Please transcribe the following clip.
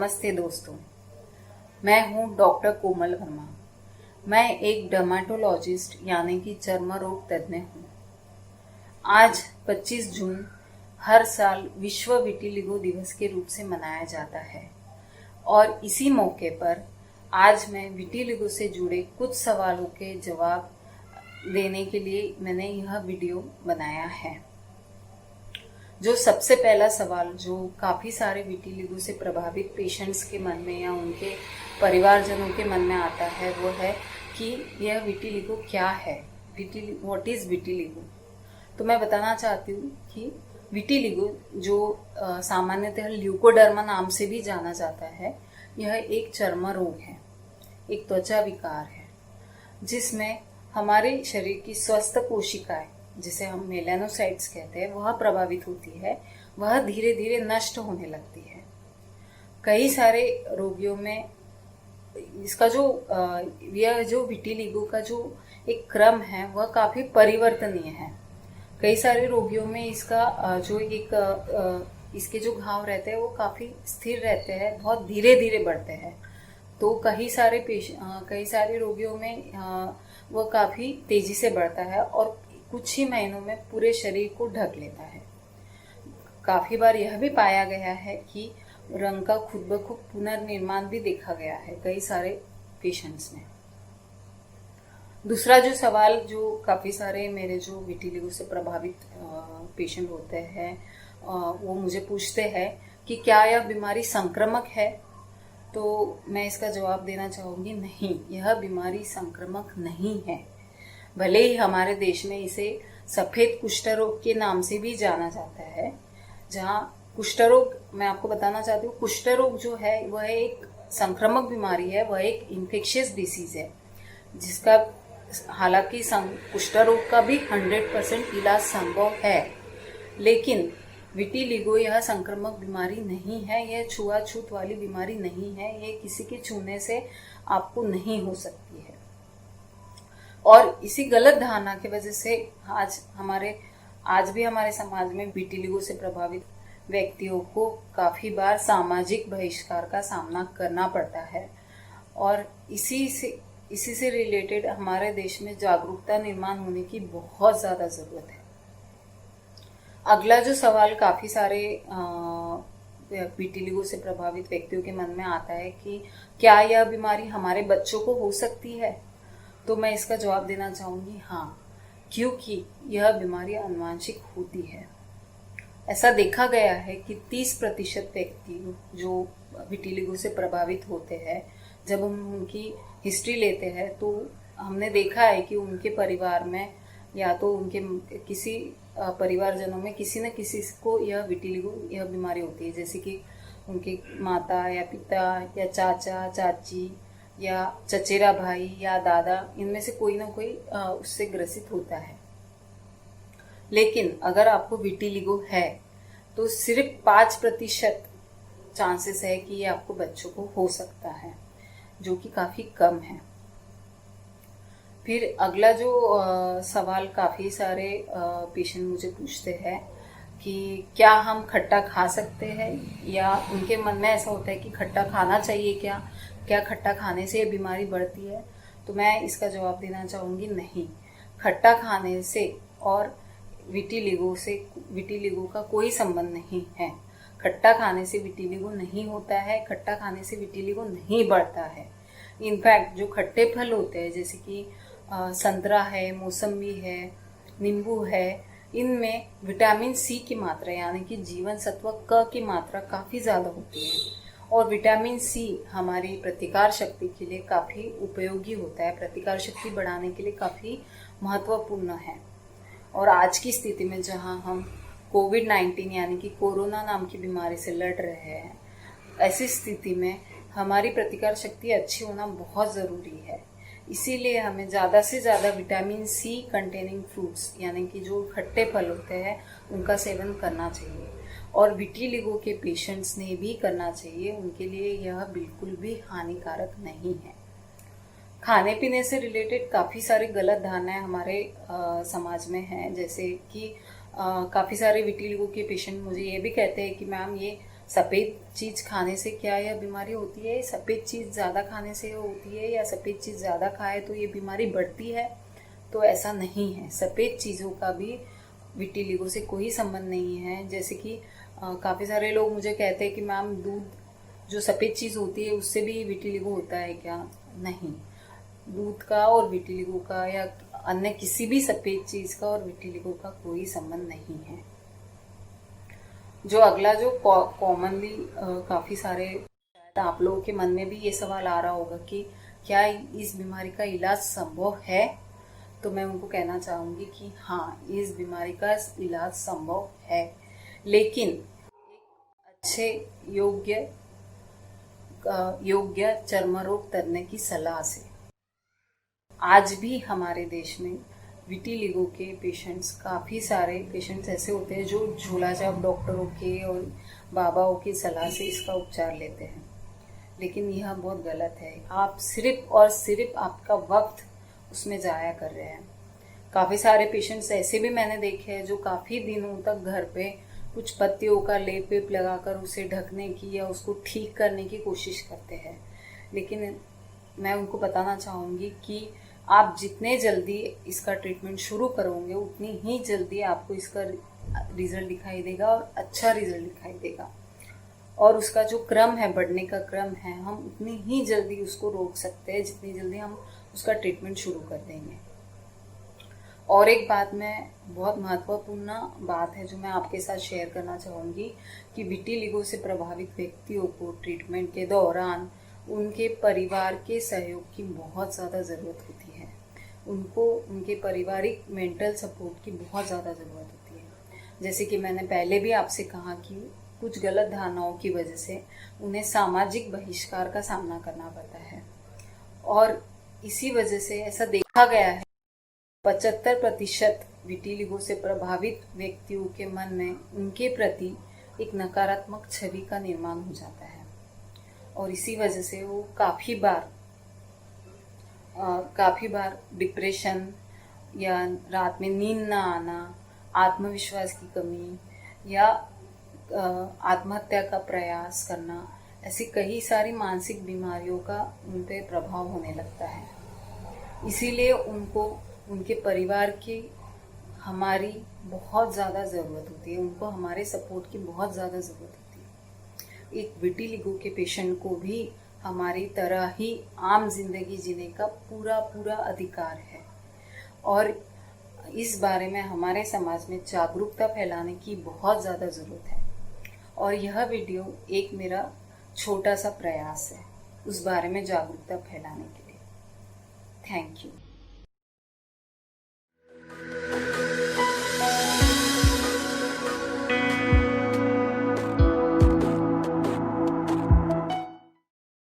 नमस्ते दोस्तों, मैं हूं डॉक्टर कोमल वर्मा। मैं एक डर्मेटोलॉजिस्ट यानी कि चर्म रोग तज्ञ हूं। आज 25 जून हर साल विश्व विटिलिगो दिवस के रूप से मनाया जाता है और इसी मौके पर आज मैं विटिलिगो से जुड़े कुछ सवालों के जवाब देने के लिए मैंने यह वीडियो बनाया है। जो सबसे पहला सवाल जो काफ़ी सारे विटिलिगो से प्रभावित पेशेंट्स के मन में या उनके परिवारजनों के मन में आता है वो है कि यह विटिलिगो क्या है, व्हाट इज़ विटिलिगो। तो मैं बताना चाहती हूँ कि विटिलिगो जो सामान्यतः ल्यूकोडर्मा नाम से भी जाना जाता है, यह एक चर्म रोग है, एक त्वचा विकार है जिसमें हमारे शरीर की स्वस्थ कोशिकाएं जिसे हम मेलानोसाइट्स कहते हैं वह प्रभावित होती है, वह धीरे धीरे नष्ट होने लगती है। कई सारे रोगियों में इसका यह जो विटिलिगो का जो एक क्रम है वह काफ़ी परिवर्तनीय है। कई सारे रोगियों में इसका इसके जो घाव रहते हैं वो काफ़ी स्थिर रहते हैं, बहुत धीरे धीरे बढ़ते हैं। तो कई सारे रोगियों में वह काफ़ी तेजी से बढ़ता है और कुछ ही महीनों में पूरे शरीर को ढक लेता है। काफ़ी बार यह भी पाया गया है कि रंग का खुद ब खुद पुनर्निर्माण भी देखा गया है कई सारे पेशेंट्स में। दूसरा जो सवाल जो काफ़ी सारे मेरे जो विटिलिगो से प्रभावित पेशेंट होते हैं वो मुझे पूछते हैं कि क्या यह बीमारी संक्रामक है। तो मैं इसका जवाब देना चाहूँगी, नहीं, यह बीमारी संक्रामक नहीं है। भले ही हमारे देश में इसे सफ़ेद कुष्ठ रोग के नाम से भी जाना जाता है, जहाँ कुष्ठ रोग, मैं आपको बताना चाहती हूँ, कुष्ठ रोग जो है वह एक संक्रामक बीमारी है, वह एक इन्फेक्शियस डिसीज है जिसका हालांकि कुष्ठ रोग का भी 100% इलाज संभव है, लेकिन विटिलिगो यह संक्रामक बीमारी नहीं है, यह छुआछूत वाली बीमारी नहीं है, यह किसी के छूने से आपको नहीं हो सकती है। और इसी गलत धारणा की वजह से आज भी हमारे समाज में विटिलिगो से प्रभावित व्यक्तियों को काफ़ी बार सामाजिक बहिष्कार का सामना करना पड़ता है और इसी से रिलेटेड हमारे देश में जागरूकता निर्माण होने की बहुत ज़्यादा ज़रूरत है। अगला जो सवाल काफ़ी सारे विटिलिगो से प्रभावित व्यक्तियों के मन में आता है कि क्या यह बीमारी हमारे बच्चों को हो सकती है। तो मैं इसका जवाब देना चाहूँगी, हाँ, क्योंकि यह बीमारी आनुवंशिक होती है। ऐसा देखा गया है कि 30% व्यक्ति जो विटिलिगो से प्रभावित होते हैं, जब हम उनकी हिस्ट्री लेते हैं तो हमने देखा है कि उनके परिवार में या तो उनके किसी परिवारजनों में किसी न किसी को यह बीमारी होती है, जैसे कि उनके माता या पिता या चाचा चाची या चचेरा भाई या दादा, इनमें से कोई ना कोई उससे ग्रसित होता है। लेकिन अगर आपको विटिलिगो है तो सिर्फ 5% चांसेस है कि ये आपको बच्चों को हो सकता है, जो कि काफ़ी कम है। फिर अगला जो सवाल काफ़ी सारे पेशेंट मुझे पूछते हैं कि क्या हम खट्टा खा सकते हैं, या उनके मन में ऐसा होता है कि खट्टा खाना चाहिए, क्या खट्टा खाने से ये बीमारी बढ़ती है। तो मैं इसका जवाब देना चाहूँगी, नहीं, खट्टा खाने से और विटिलिगो का कोई संबंध नहीं है। खट्टा खाने से विटिलिगो नहीं होता है, खट्टा खाने से विटिलिगो नहीं बढ़ता है। इनफैक्ट जो खट्टे फल होते हैं जैसे कि संतरा है, मौसम्बी है, नींबू है, इनमें विटामिन सी की मात्रा यानी कि जीवन सत्व क की मात्रा काफ़ी ज़्यादा होती है और विटामिन सी हमारी प्रतिकार शक्ति के लिए काफ़ी उपयोगी होता है, प्रतिकार शक्ति बढ़ाने के लिए काफ़ी महत्वपूर्ण है। और आज की स्थिति में जहां हम कोविड-19 यानी कि कोरोना नाम की बीमारी से लड़ रहे हैं, ऐसी स्थिति में हमारी प्रतिकार शक्ति अच्छी होना बहुत ज़रूरी है। इसीलिए हमें ज़्यादा से ज़्यादा विटामिन सी कंटेनिंग फ्रूट्स यानी कि जो खट्टे फल होते हैं उनका सेवन करना चाहिए और विटिलिगो के पेशेंट्स ने भी करना चाहिए, उनके लिए यह बिल्कुल भी हानिकारक नहीं है। खाने पीने से रिलेटेड काफ़ी सारी गलत धारणाएं हमारे समाज में हैं, जैसे कि काफ़ी सारे विटिलिगो के पेशेंट मुझे ये भी कहते हैं कि मैम ये सफ़ेद चीज़ खाने से क्या यह बीमारी होती है, सफ़ेद चीज़ ज़्यादा खाने से होती है, या सफ़ेद चीज़ ज़्यादा खाए तो ये बीमारी बढ़ती है? तो ऐसा नहीं है। सफ़ेद चीज़ों का भी विटिलिगो से कोई संबंध नहीं है। जैसे कि काफ़ी सारे लोग मुझे कहते हैं कि मैम दूध जो सफ़ेद चीज़ होती है उससे भी विटिलिगो होता है क्या? नहीं, दूध का और विटिलिगो का या अन्य किसी भी सफ़ेद चीज़ का और विटिलिगो का कोई संबंध नहीं है। जो अगला जो कॉमनली काफ़ी सारे शायद आप लोगों के मन में भी ये सवाल आ रहा होगा कि क्या इस बीमारी का इलाज संभव है? तो मैं उनको कहना चाहूँगी कि हाँ, इस बीमारी का इलाज संभव है, लेकिन अच्छे योग्य चर्म रोग तज्ञ की सलाह से। आज भी हमारे देश में विटिलिगो के पेशेंट्स, काफ़ी सारे पेशेंट्स ऐसे होते हैं जो झोला छाप डॉक्टरों के और बाबाओं की सलाह से इसका उपचार लेते हैं, लेकिन यह बहुत गलत है। आप सिर्फ और सिर्फ आपका वक्त उसमें ज़ाया कर रहे हैं। काफ़ी सारे पेशेंट्स ऐसे भी मैंने देखे हैं जो काफ़ी दिनों तक घर पे कुछ पत्तियों का लेप वेप लगाकर उसे ढकने की या उसको ठीक करने की कोशिश करते हैं, लेकिन मैं उनको बताना चाहूँगी कि आप जितने जल्दी इसका ट्रीटमेंट शुरू करोगे उतनी ही जल्दी आपको इसका रिजल्ट दिखाई देगा और अच्छा रिजल्ट दिखाई देगा। और उसका जो क्रम है, बढ़ने का क्रम है, हम उतनी ही जल्दी उसको रोक सकते हैं जितनी जल्दी हम उसका ट्रीटमेंट शुरू कर देंगे। और एक बात, मैं बहुत महत्वपूर्ण बात है जो मैं आपके साथ शेयर करना चाहूँगी कि विटिलिगो से प्रभावित व्यक्तियों को ट्रीटमेंट के दौरान उनके परिवार के सहयोग की बहुत ज़्यादा ज़रूरत होती है। उनको उनके पारिवारिक मेंटल सपोर्ट की बहुत ज़्यादा ज़रूरत होती है। जैसे कि मैंने पहले भी आपसे कहा कि कुछ गलत धारणाओं की वजह से उन्हें सामाजिक बहिष्कार का सामना करना पड़ता है, और इसी वजह से ऐसा देखा गया है 75% विटिलिगो से प्रभावित व्यक्तियों के मन में उनके प्रति एक नकारात्मक छवि का निर्माण हो जाता है, और इसी वजह से वो काफ़ी बार डिप्रेशन या रात में नींद ना आना, आत्मविश्वास की कमी या आत्महत्या का प्रयास करना, ऐसी कई सारी मानसिक बीमारियों का उन पर प्रभाव होने लगता है। इसीलिए उनको उनके परिवार की हमारी बहुत ज़्यादा ज़रूरत होती है, उनको हमारे सपोर्ट की बहुत ज़्यादा ज़रूरत होती है। एक विटिलिगो के पेशेंट को भी हमारी तरह ही आम जिंदगी जीने का पूरा अधिकार है, और इस बारे में हमारे समाज में जागरूकता फैलाने की बहुत ज़्यादा ज़रूरत है। और यह वीडियो एक मेरा छोटा सा प्रयास है उस बारे में जागरूकता फैलाने के लिए। Thank you.